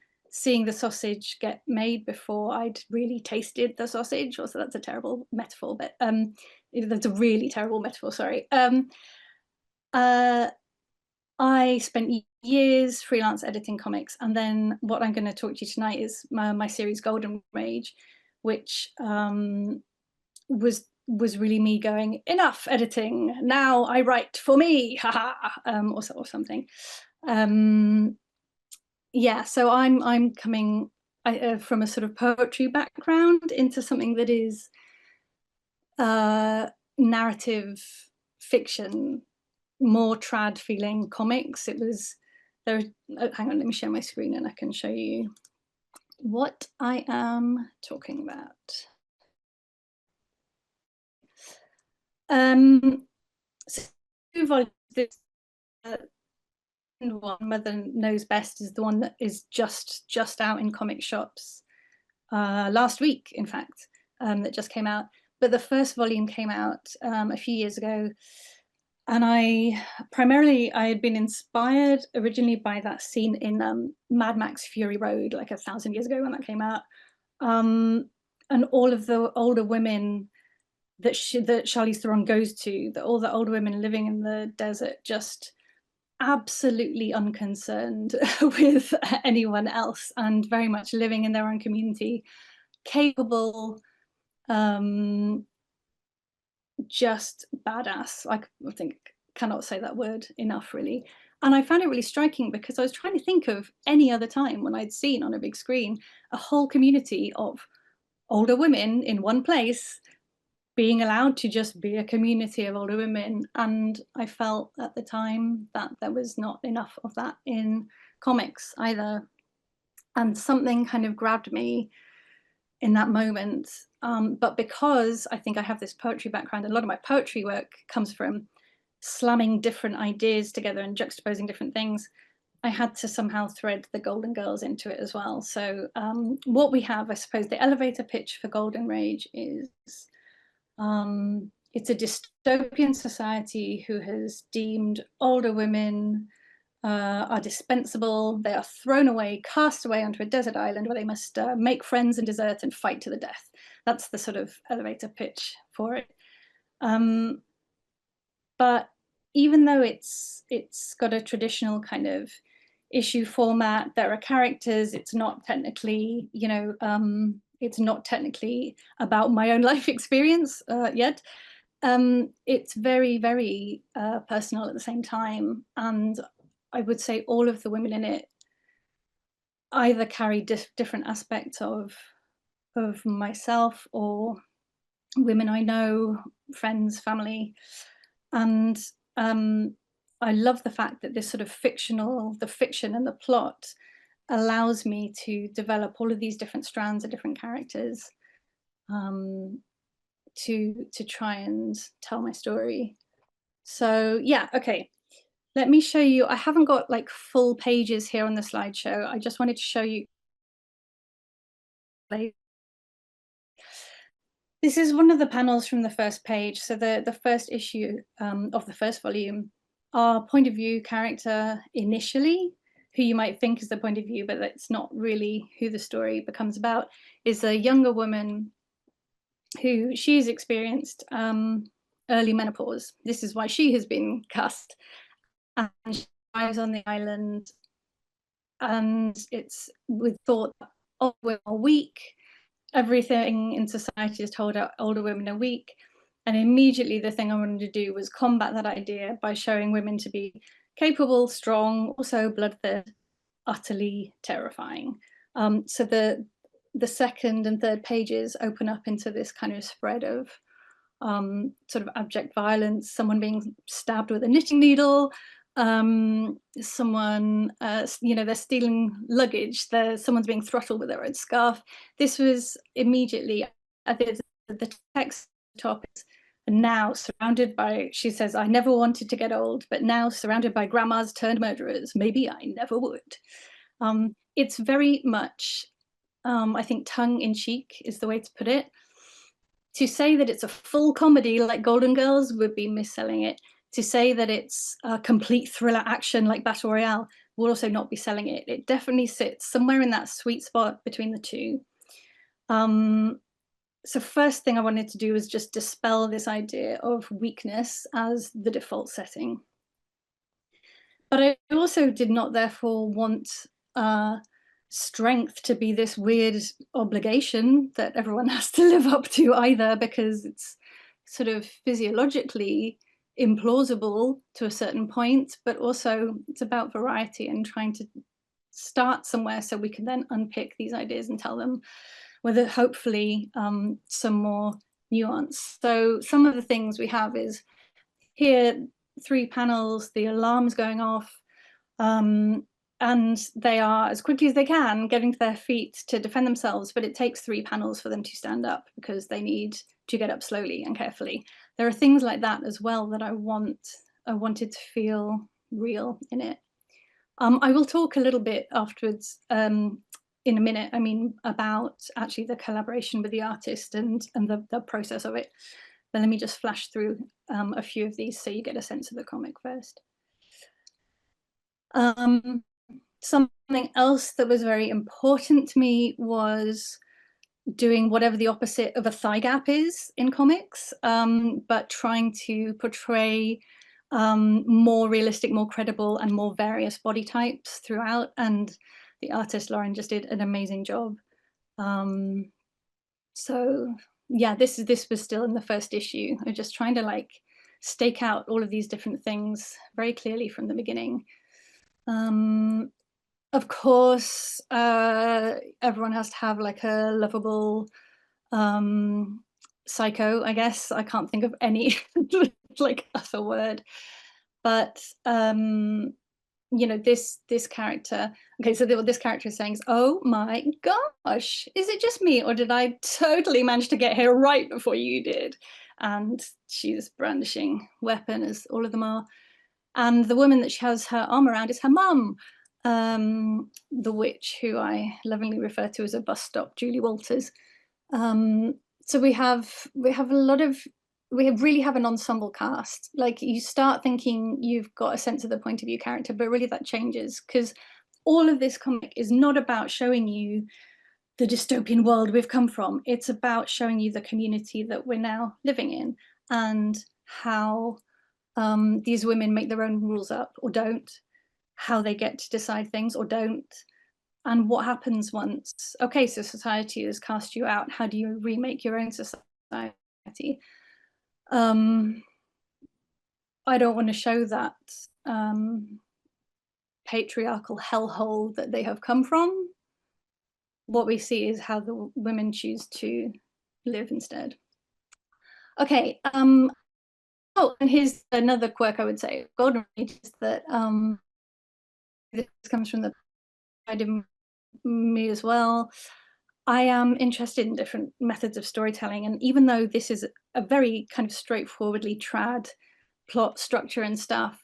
the sausage get made before I'd really tasted the sausage. Also, that's a terrible metaphor, but that's a really terrible metaphor, sorry. I spent years freelance editing comics, and then what I'm going to talk to you tonight is my series Golden Rage, which was really me going, enough editing, now I write for me, or something. Yeah, so I'm coming from a sort of poetry background into something that is narrative fiction, more trad feeling comics. It was there. Hang on, let me share my screen and I can show you what I am talking about. So this one, Mother Knows Best, is the one that is just out in comic shops last week, in fact, that just came out. But the first volume came out a few years ago, and I had been inspired originally by that scene in Mad Max Fury Road, like 1,000 years ago when that came out, and all of the older women that Charlize Theron goes to, all the older women living in the desert, just absolutely unconcerned with anyone else and very much living in their own community, capable, just badass. I think cannot say that word enough, really. And I found it really striking because I was trying to think of any other time when I'd seen on a big screen a whole community of older women in one place being allowed to just be a community of older women. And I felt at the time that there was not enough of that in comics either. And something kind of grabbed me in that moment. But because I think I have this poetry background, a lot of my poetry work comes from slamming different ideas together and juxtaposing different things. I had to somehow thread the Golden Girls into it as well. So what we have, I suppose, the elevator pitch for Golden Rage is it's a dystopian society who has deemed older women are dispensable. They are thrown away, cast away onto a desert island where they must make friends and desert and fight to the death. That's the sort of elevator pitch for it. But even though it's got a traditional kind of issue format, there are characters, it's not technically, it's not technically about my own life experience yet. It's very, very personal at the same time. And I would say all of the women in it either carry different aspects of myself or women I know, friends, family. And I love the fact that this sort of the fiction and the plot allows me to develop all of these different strands of different characters to try and tell my story. So yeah, okay. Let me show you. I haven't got like full pages here on the slideshow. I just wanted to show you. This is one of the panels from the first page. So the first issue of the first volume, our point of view character initially, who you might think is the point of view, but that's not really who the story becomes about, is a younger woman who she's experienced early menopause. This is why she has been cast. And she arrives on the island, and it's with thought, oh, women are weak. Everything in society is told older women are weak. And immediately the thing I wanted to do was combat that idea by showing women to be capable, strong, also bloodthirsty, utterly terrifying. So the second and third pages open up into this kind of spread of sort of abject violence, someone being stabbed with a knitting needle, someone, they're stealing luggage, someone's being throttled with their own scarf. This was immediately, the text top is now surrounded by, she says, I never wanted to get old, but now surrounded by grandmas turned murderers, maybe I never would. It's very much I think tongue-in-cheek is the way to put it. To say that it's a full comedy like Golden Girls would be misselling it. To say that it's a complete thriller action like Battle Royale would also not be selling it. It definitely sits somewhere in that sweet spot between the two. So first thing I wanted to do was just dispel this idea of weakness as the default setting. But I also did not therefore want strength to be this weird obligation that everyone has to live up to either, because it's sort of physiologically implausible to a certain point, but also it's about variety and trying to start somewhere so we can then unpick these ideas and tell them with hopefully some more nuance. So some of the things we have is here, 3 panels, the alarm's going off, and they are, as quickly as they can, getting to their feet to defend themselves, but it takes 3 panels for them to stand up because they need to get up slowly and carefully. There are things like that as well that I wanted to feel real in it. I will talk a little bit afterwards in a minute, I mean, about actually the collaboration with the artist and the process of it. But let me just flash through a few of these so you get a sense of the comic first. Something else that was very important to me was doing whatever the opposite of a thigh gap is in comics, but trying to portray more realistic, more credible, and more various body types throughout. And the artist Lauren just did an amazing job. So yeah, this was still in the first issue. I'm just trying to like stake out all of these different things very clearly from the beginning. Of course, everyone has to have like a lovable psycho, I guess. I can't think of any like other word, but you know, this character, okay, so what this character is saying is, oh my gosh, is it just me, or did I totally manage to get here right before you did? And she's brandishing weapon, as all of them are. And the woman that she has her arm around is her mum, the witch, who I lovingly refer to as a bus stop Julie Walters. So we really have an ensemble cast. Like, you start thinking you've got a sense of the point of view character, but really that changes, because all of this comic is not about showing you the dystopian world we've come from. It's about showing you the community that we're now living in, and how these women make their own rules up or don't, how they get to decide things or don't, and what happens once, okay, so society has cast you out, how do you remake your own society? I don't want to show that patriarchal hellhole that they have come from. What we see is how the women choose to live instead. Okay, oh, and here's another quirk I would say, Golden Age, is that this comes from the side of me as well. I am interested in different methods of storytelling, and even though this is a very kind of straightforwardly trad plot structure and stuff,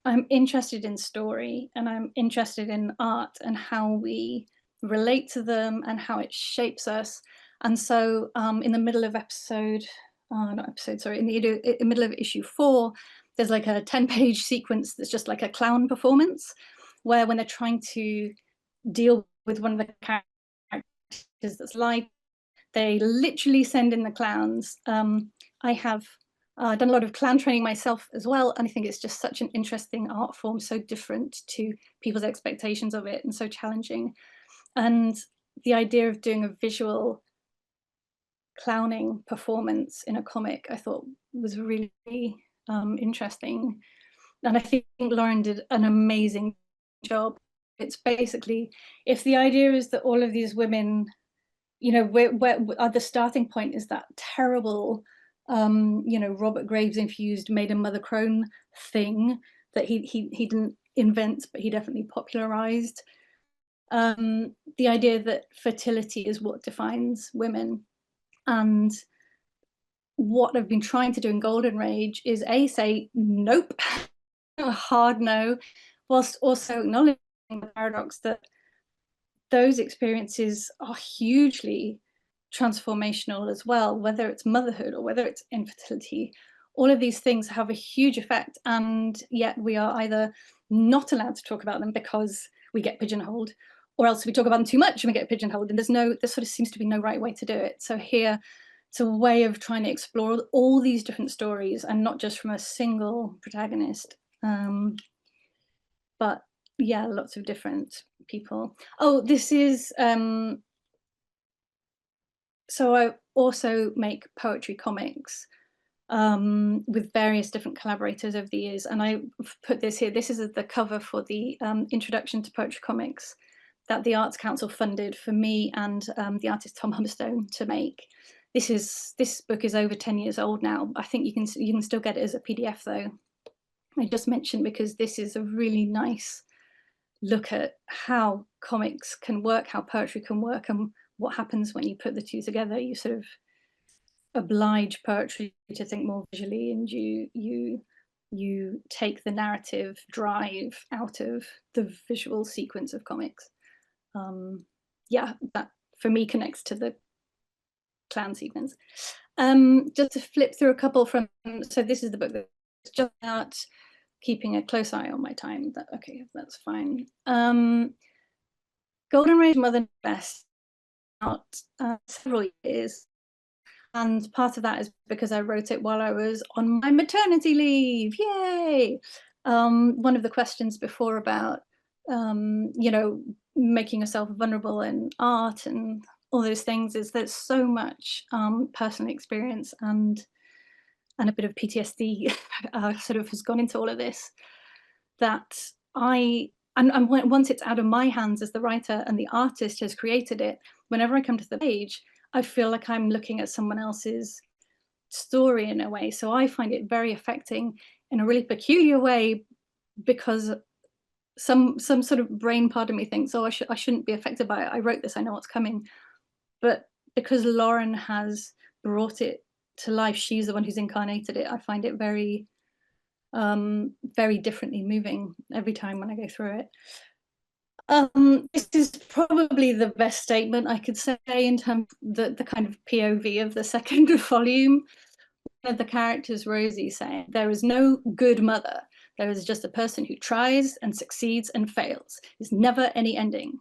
I'm interested in story, and I'm interested in art and how we relate to them and how it shapes us. And so in the middle of in the middle of issue 4, there's like a 10-page sequence that's just like a clown performance, where when they're trying to deal with one of the characters that's live, they literally send in the clowns. I have done a lot of clown training myself as well, and I think it's just such an interesting art form, so different to people's expectations of it and so challenging. And the idea of doing a visual clowning performance in a comic, I thought was really interesting. And I think Lauren did an amazing job. It's basically, if the idea is that all of these women, you know, where the starting point is that terrible, you know, Robert Graves infused Maiden Mother Crone thing that he didn't invent, but he definitely popularized. The idea that fertility is what defines women, and what I've been trying to do in Golden Rage is say nope, a hard no, whilst also acknowledging the paradox that those experiences are hugely transformational as well, whether it's motherhood or whether it's infertility. All of these things have a huge effect, and yet we are either not allowed to talk about them because we get pigeonholed, or else we talk about them too much and we get pigeonholed, and there sort of seems to be no right way to do it. So here it's a way of trying to explore all these different stories, and not just from a single protagonist, but yeah, lots of different people. Oh, this is so I also make poetry comics with various different collaborators over the years, and I put this here. This is the cover for the introduction to poetry comics that the Arts Council funded for me and the artist Tom Humberstone to make. This book is over 10 years old now. I think you can still get it as a PDF though. I just mentioned because this is a really nice look at how comics can work, how poetry can work, and what happens when you put the two together. You sort of oblige poetry to think more visually, and you take the narrative drive out of the visual sequence of comics. Yeah, that for me connects to the clown sequence. Just to flip through a couple from, so this is the book that's just out, keeping a close eye on my time. Okay, that's fine. Golden Ray's Mother Best out several years, and part of that is because I wrote it while I was on my maternity leave. Yay! One of the questions before about you know, making yourself vulnerable in art and all those things is there's so much personal experience and a bit of PTSD sort of has gone into all of this, that once it's out of my hands as the writer and the artist has created it, whenever I come to the page, I feel like I'm looking at someone else's story in a way. So I find it very affecting in a really peculiar way, because some sort of brain part of me thinks, oh, I shouldn't be affected by it. I wrote this, I know what's coming. But because Lauren has brought it to life, she's the one who's incarnated it, I find it very, very differently moving every time when I go through it. This is probably the best statement I could say in terms of the kind of POV of the second volume. One of the characters, Rosie, saying, "There is no good mother. There is just a person who tries and succeeds and fails. There's never any ending.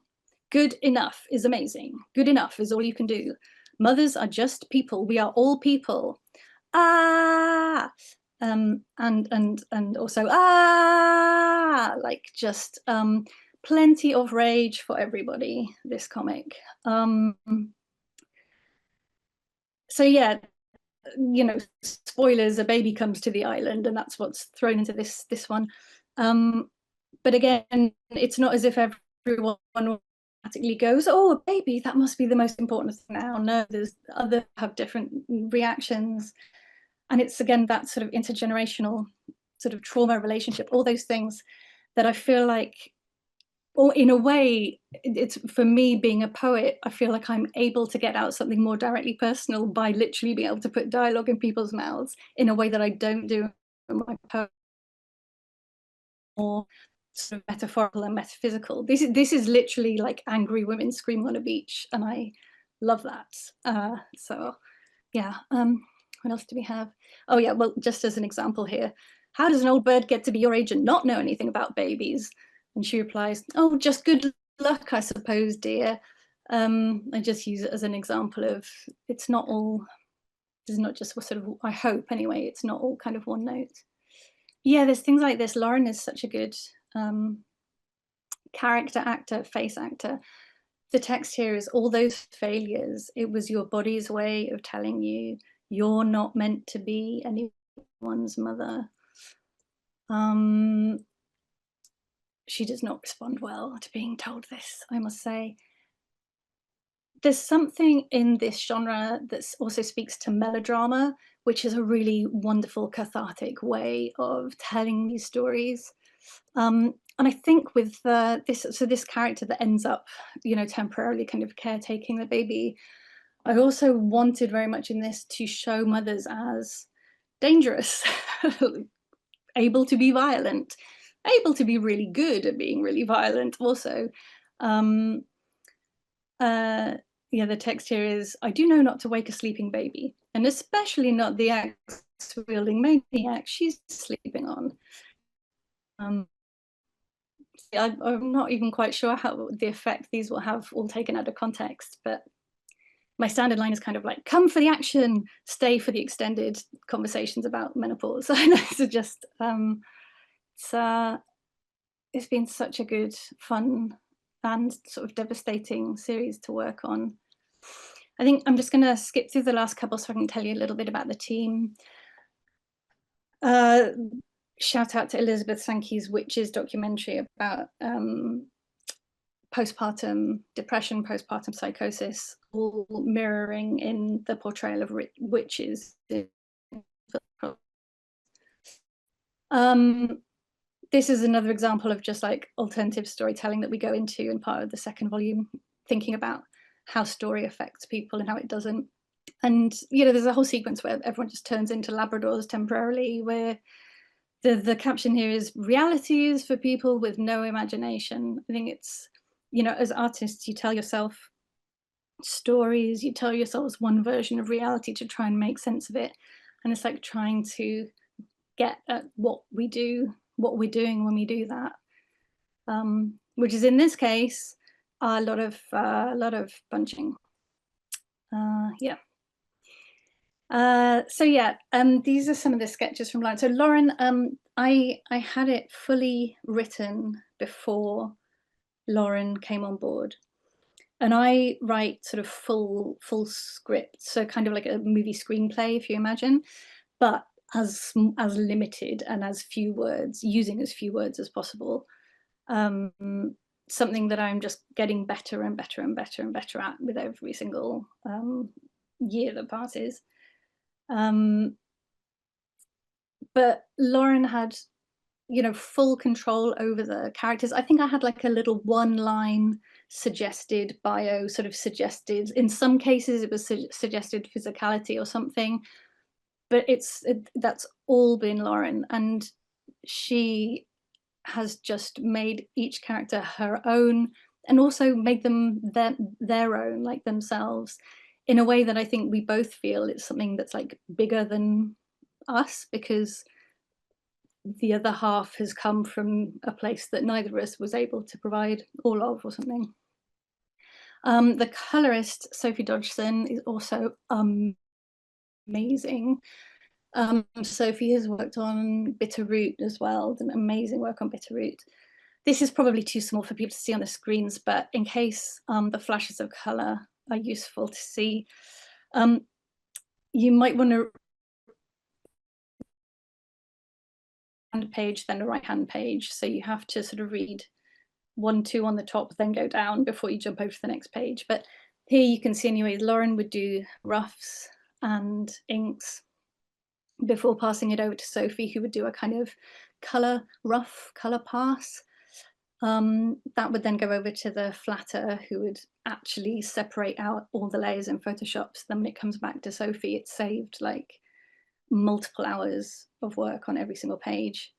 Good enough is amazing. Good enough is all you can do. Mothers are just people. We are all people. Ah!" And also ah, like just plenty of rage for everybody, this comic. So yeah, you know, spoilers, a baby comes to the island, and that's what's thrown into this one. But again, it's not as if everyone automatically goes, oh, a baby, that must be the most important thing now. No, there's others have different reactions. And it's again that sort of intergenerational sort of trauma relationship, all those things that I feel like, or in a way, it's for me being a poet, I feel like I'm able to get out something more directly personal by literally being able to put dialogue in people's mouths in a way that I don't do in my poem, more sort of metaphorical and metaphysical. This is literally like angry women screaming on a beach, and I love that. So yeah, what else do we have? Oh yeah, well, just as an example here, how does an old bird get to be your age and not know anything about babies? And she replies, oh, just good luck, I suppose, dear. I just use it as an example of, it's not all, it's not just sort of, I hope anyway, it's not all kind of one note. Yeah, there's things like this. Lauren is such a good character actor, face actor. The text here is, all those failures, it was your body's way of telling you you're not meant to be anyone's mother. She does not respond well to being told this, I must say. There's something in this genre that also speaks to melodrama, which is a really wonderful cathartic way of telling these stories. And I think with this character that ends up, you know, temporarily kind of caretaking the baby, I also wanted very much in this to show mothers as dangerous, able to be violent, able to be really good at being really violent also. yeah, the text here is, I do know not to wake a sleeping baby, and especially not the axe-wielding maniac she's sleeping on. I'm not even quite sure how the effect these will have all taken out of context, but my standard line is kind of like, come for the action, stay for the extended conversations about menopause. So just, it's been such a good, fun, and sort of devastating series to work on. I think I'm just going to skip through the last couple so I can tell you a little bit about the team. Shout out to Elizabeth Sankey's Witches documentary about postpartum depression, postpartum psychosis, all mirroring in the portrayal of witches. This is another example of just like alternative storytelling that we go into in part of the second volume, thinking about how story affects people and how it doesn't. And, you know, there's a whole sequence where everyone just turns into Labradors temporarily, where the caption here is, reality is for people with no imagination. I think it's, you know, as artists, you tell yourself stories, you tell yourselves one version of reality to try and make sense of it. And it's like trying to get at what we do, what we're doing when we do that, which is in this case a lot of bunching. Yeah. So yeah, these are some of the sketches from Lauren. So Lauren, I had it fully written before Lauren came on board, and I write sort of full script, so kind of like a movie screenplay, if you imagine, but as limited and as few words, using as few words as possible. Something that I'm just getting better and better and better and better at with every single year that passes. But Lauren had, you know, full control over the characters. I think I had like a little one-line suggested bio, sort of suggested, in some cases it was suggested physicality or something, but that's all been Lauren, and she has just made each character her own, and also made them their own, like themselves, in a way that I think we both feel it's something that's like bigger than us, because the other half has come from a place that neither of us was able to provide all of, or something. The colorist, Sophie Dodgson, is also amazing. Sophie has worked on Bitterroot as well, done amazing work on Bitterroot. This is probably too small for people to see on the screens, but in case the flashes of color are useful to see, you might want to page, then a right-hand page. So you have to sort of read 1, 2 on the top, then go down before you jump over to the next page. But here you can see anyway, Lauren would do roughs and inks before passing it over to Sophie, who would do a kind of rough color pass. That would then go over to the flatter, who would actually separate out all the layers in Photoshop. So then when it comes back to Sophie, it's saved like multiple hours of work on every single page.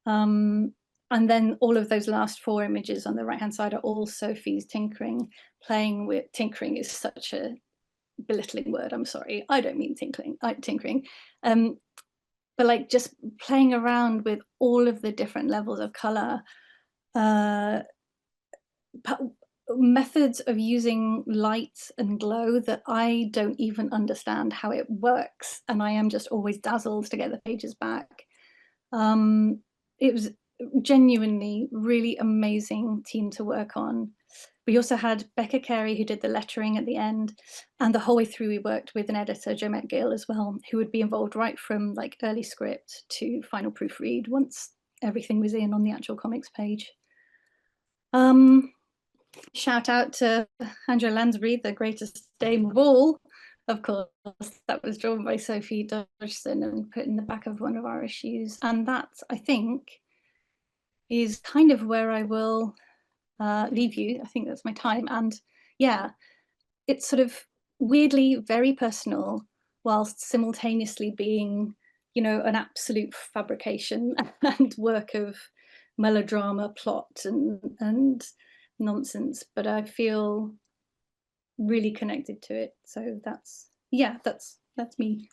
And then all of those last 4 images on the right-hand side are all Sophie's tinkering, playing with, tinkering is such a belittling word, I'm sorry, I don't mean tinkering, but like just playing around with all of the different levels of color, methods of using light and glow that I don't even understand how it works, and I am just always dazzled to get the pages back. It was genuinely really amazing team to work on. We also had Becca Carey, who did the lettering at the end, and the whole way through we worked with an editor, Jo Gill, as well, who would be involved right from like early script to final proofread once everything was in on the actual comics page. Shout out to Angela Lansbury, the greatest dame of all, of course. That was drawn by Sophie Dodgson and put in the back of one of our issues, and that, I think, is kind of where I will leave you. I think that's my time. And yeah, it's sort of weirdly very personal, whilst simultaneously being, you know, an absolute fabrication and work of melodrama, plot and nonsense. But I feel really connected to it. So that's, yeah, that's me.